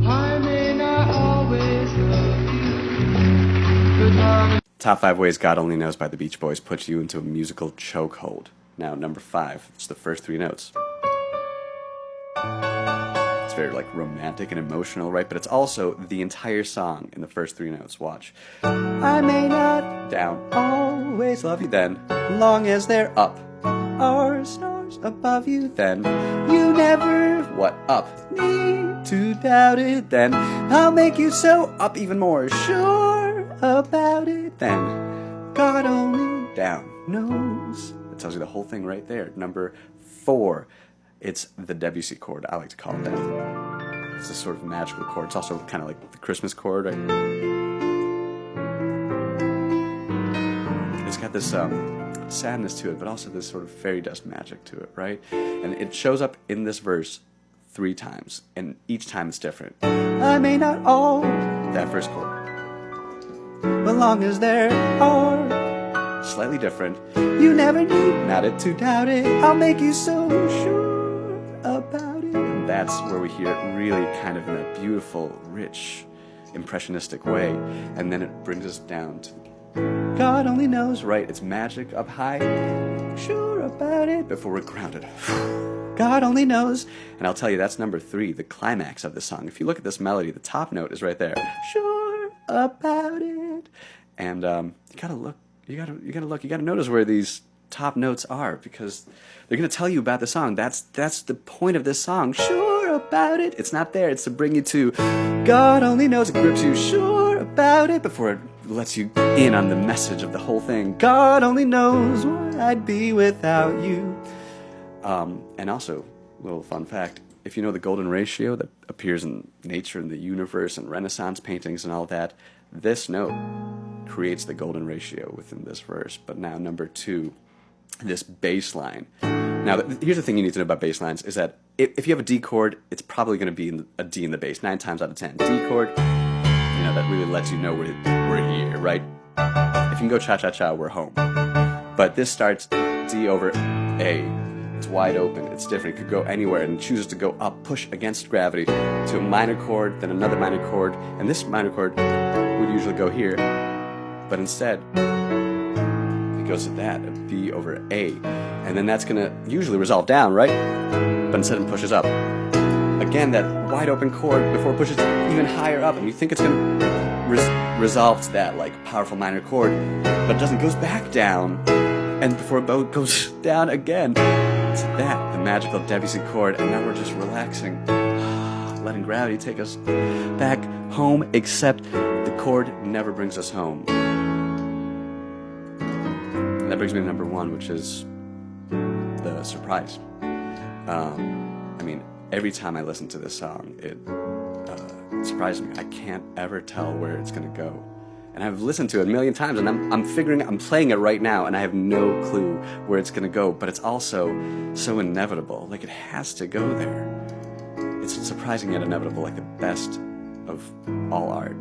I may not always love you, but darling. Top 5 Ways God Only Knows by the Beach Boys puts you into a musical chokehold. Now, number 5, it's the first 3 notes. It's very like romantic and emotional, right? But it's also the entire song in the first 3 notes. Watch. I may not down always love you then, long as they're up. Are stars above you then? You never what up? Need to doubt it then. I'll make you so up even more sure about it then. God only down knows. That tells you the whole thing right there. Number 4. It's the Debussy chord. I like to call it that. It's a sort of magical chord. It's also kind of like the Christmas chord, right? It's got this sadness to it, but also this sort of fairy dust magic to it, right? And it shows up in this verse 3 times, and each time it's different. I may not all that first chord, but long as there are slightly different. You never need not it to doubt it. I'll make you so sure about it. And that's where we hear it really kind of in a beautiful, rich, impressionistic way. And then it brings us down to God only knows, right? It's magic up high, sure about it, before we're grounded. God only knows. And I'll tell you, that's number 3, the climax of the song. If you look at this melody, the top note is right there. Sure about it. And you gotta look. You gotta notice where these top notes are, because they're gonna tell you about the song. That's the point of this song. Sure about it. It's not there. It's to bring you to God only knows. It grips you sure about it before it lets you in on the message of the whole thing. God only knows what I'd be without you. And also, little fun fact, if you know the golden ratio that appears in nature and the universe and Renaissance paintings and all that, this note creates the golden ratio within this verse. But now, number 2, this bass line. Now, here's the thing you need to know about bass lines, is that if you have a D chord, it's probably going to be a D in the bass, 9 times out of 10. D chord, you know, that really lets you know we're here, right? If you can go cha-cha-cha, we're home. But this starts D over A. It's wide open, it's different. It could go anywhere, and chooses to go up, push against gravity to a minor chord, then another minor chord, and this minor chord would usually go here, but instead it goes to that, a B over A, and then that's gonna usually resolve down, right? But instead it pushes up. Again, that wide open chord before it pushes even higher up, and you think it's gonna resolve to that like powerful minor chord, but it doesn't. It goes back down, and before it goes down again. It's that, the magical Debussy chord, and now we're just relaxing, letting gravity take us back home, except the chord never brings us home. And that brings me to number 1, which is the surprise. I mean, every time I listen to this song, it surprises me. I can't ever tell where it's going to go. And I've listened to it a million times, and I'm playing it right now, and I have no clue where it's going to go, but it's also so inevitable. Like, it has to go there. It's surprising yet inevitable, like the best of all art.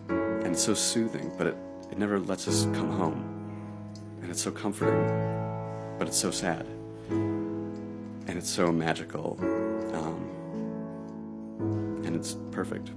And it's so soothing, but it never lets us come home. And it's so comforting, but it's so sad. And it's so magical. And it's perfect.